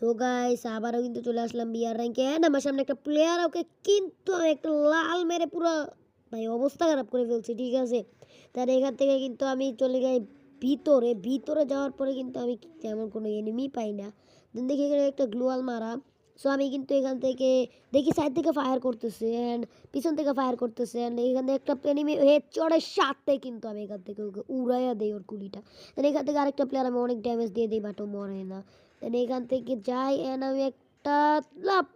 তো গাইস আবারও কিন্তু চলে আসলাম বিআর র্যাঙ্কে। আমার সামনে একটা প্লেয়ার, ওকে কিন্তু আমি একটা লাল মেরে পুরো ভাই অবস্থা খারাপ করে ফেলছি, ঠিক আছে। তার এখান থেকে কিন্তু আমি চলে যাই ভিতরে। ভিতরে যাওয়ার পরে কিন্তু আমি তেমন কোনো এনিমি পাই না। দেন দেখি এখানে একটা গ্লোয়াল মারা। সো আমি কিন্তু এখান থেকে দেখি সাইড থেকে ফায়ার করতেছে অ্যান্ড পিছন থেকে ফায়ার করতেছে অ্যান্ড এখানে একটা এনিমি হেড চড়ের সাথে কিন্তু আমি এখান থেকে ওকে উড়াইয়া দেই ওর কুলিটা। দেন এখান থেকে আরেকটা প্লেয়ার আমি অনেক ড্যামেজ দিয়ে দিই, বাট ও মরে না। দেন এখান থেকে যাই অ্যান্ড আমি একটা লাভ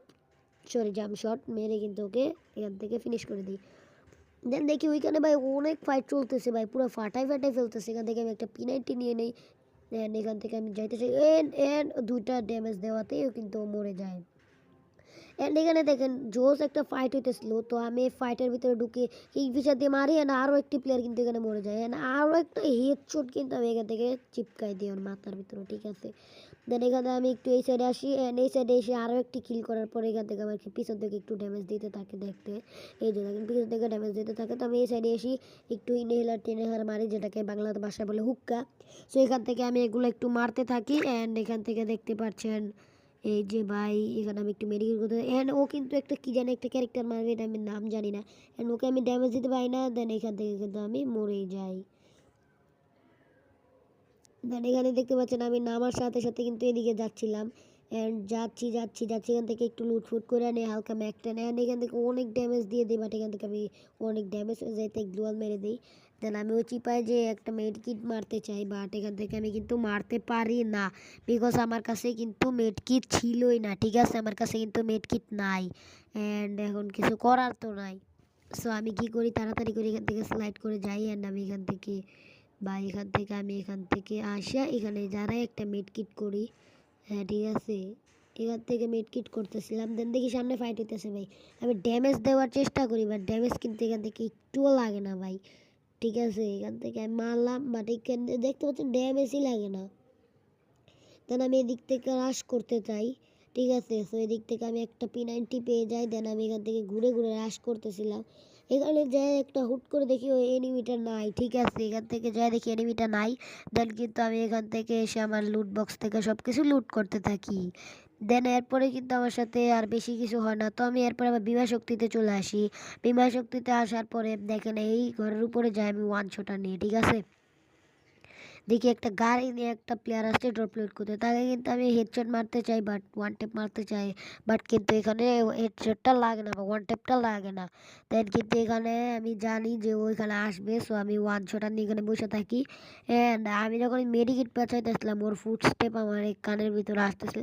জাম্প শট মেরে কিন্তু ওকে এখান থেকে ফিনিশ করে দিই। দেন দেখি ওইখানে ভাই অনেক ফাইট চলতেছে, ভাই পুরো ফাটাই ফাটাই ফেলতেছে। এখান থেকে আমি একটা পিনাইটি নিয়ে নেই অ্যান্ড এখান থেকে আমি যাইতেছি এন্ড দুইটা ড্যামেজ দেওয়াতেও কিন্তু ও মরে যায়। অ্যান্ড এখানে দেখেন জোস একটা ফাইট হইতেছিল, তো আমি ফাইটের ভিতরে ঢুকে এই ফিচার দিয়ে মারি অ্যান্ড আরও একটি প্লেয়ার কিন্তু এখানে মরে যায় অ্যান্ড আরও একটা হেডশট কিন্তু আমি এখান থেকে চিপকাই দিই ওর মাথার ভিতরে, ঠিক আছে। দেন এখানে আমি একটু এই সাইডে আসি অ্যান্ড এই সাইডে এসে আরও একটি কিল করার পরে এখান থেকে আমার পিছন থেকে একটু ড্যামেজ দিতে থাকে দেখতে, এই যে দেখেন পিছন থেকে ড্যামেজ দিতে থাকে। তো আমি এই সাইডে এসি একটু ইনহেলার টেনহেলার মারি, যেটাকে বাংলা ভাষায় বলে হুক্কা। সো এখান থেকে আমি এগুলো একটু মারতে থাকি অ্যান্ড এখান থেকে দেখতে পাচ্ছেন এই যে ভাই এখানে আমি একটু মেডিকেল করতে এন্ড ও কিন্তু একটা কি জানি একটা ক্যারেক্টার মারবে, এটা আমি নাম জানি না। এন্ড ওকে আমি ড্যামেজ দিতে পারি না, দেন এখান থেকে কিন্তু আমি মরেই যাই। দেন এখানে দেখতে পাচ্ছেন আমি নামার সাথে সাথে কিন্তু এদিকে যাচ্ছিলাম অ্যান্ড যাচ্ছি যাচ্ছি যাচ্ছি এখান থেকে একটু লুটফুট করে আনি হালকা ম্যাকটা অ্যান্ড এখান থেকে অনেক ড্যামেজ দিয়ে দিই, বাট এখান থেকে আমি অনেক ড্যামেজ হয়ে যাইতে গ্লোয়াল মেরে দিই। দেন আমি ওই চিপায় যে একটা মেডকিট মারতে চাই, বাট এখান থেকে আমি কিন্তু মারতে পারি না, বিকজ আমার কাছে কিন্তু মেডকিট ছিলই না, ঠিক আছে। আমার কাছে কিন্তু মেডকিট নাই অ্যান্ড এখন কিছু করার তো নাই। সো আমি কী করি, তাড়াতাড়ি করে এখান থেকে স্লাইড করে যাই অ্যান্ড আমি এখান থেকে বা এখান থেকে আসা এখানে যারা একটা মেডকিট করি, হ্যাঁ ঠিক আছে। এখান থেকে মেডকিট করতেছিলাম, দেন দেখি সামনে ফাইট হইতেছে ভাই। আমি ড্যামেজ দেওয়ার চেষ্টা করি, বাট ড্যামেজ কিন্তু এখান থেকে একটুও লাগে না ভাই, ঠিক আছে। এখান থেকে আমি মারলাম, বাট এখানে দেখতে পাচ্ছেন ড্যামেজই লাগে না। দেন আমি এদিক থেকে রাশ করতে চাই, ঠিক আছে। সো এদিক থেকে আমি একটা P90 পেয়ে যাই। দেন আমি এখান থেকে ঘুরে ঘুরে রাশ করতেছিলাম। এখানে যাই একটা হুট করে দেখি ওই এনিমিটা নাই, ঠিক আছে। এখান থেকে যাই দেখি এনিমিটা নাই। দেন কিন্তু আমি এখান থেকে এসে আমার লুট বক্স থেকে সব কিছু লুট করতে থাকি। দেন এরপরে কিন্তু আমার সাথে আর বেশি কিছু হয় না, তো আমি এরপরে আবার বিমা শক্তিতে চলে আসি। বিমা শক্তিতে আসার পরে দেখেন এই ঘরের উপরে যাই আমি ওয়ান শটার নিয়ে, ঠিক আছে। দেখি একটা গাড়ি নিয়ে একটা প্লেয়ার আসছে ড্রপ লোড করতে, তাকে কিন্তু আমি হেডশট মারতে চাই, বাট ওয়ান টেপ মারতে চাই, বাট কিন্তু এখানে হেডশটটা লাগে না বা ওয়ান টেপটা লাগে না। দেন কিন্তু এখানে আমি জানি যে ও এখানে আসবে, সো আমি ওয়ান শটার নিয়ে এখানে বসে থাকি অ্যান্ড আমি যখন মেডিকেট বাঁচাইতেছিলাম ওর ফুট স্টেপ আমার এই কানের ভিতরে আসতেছে।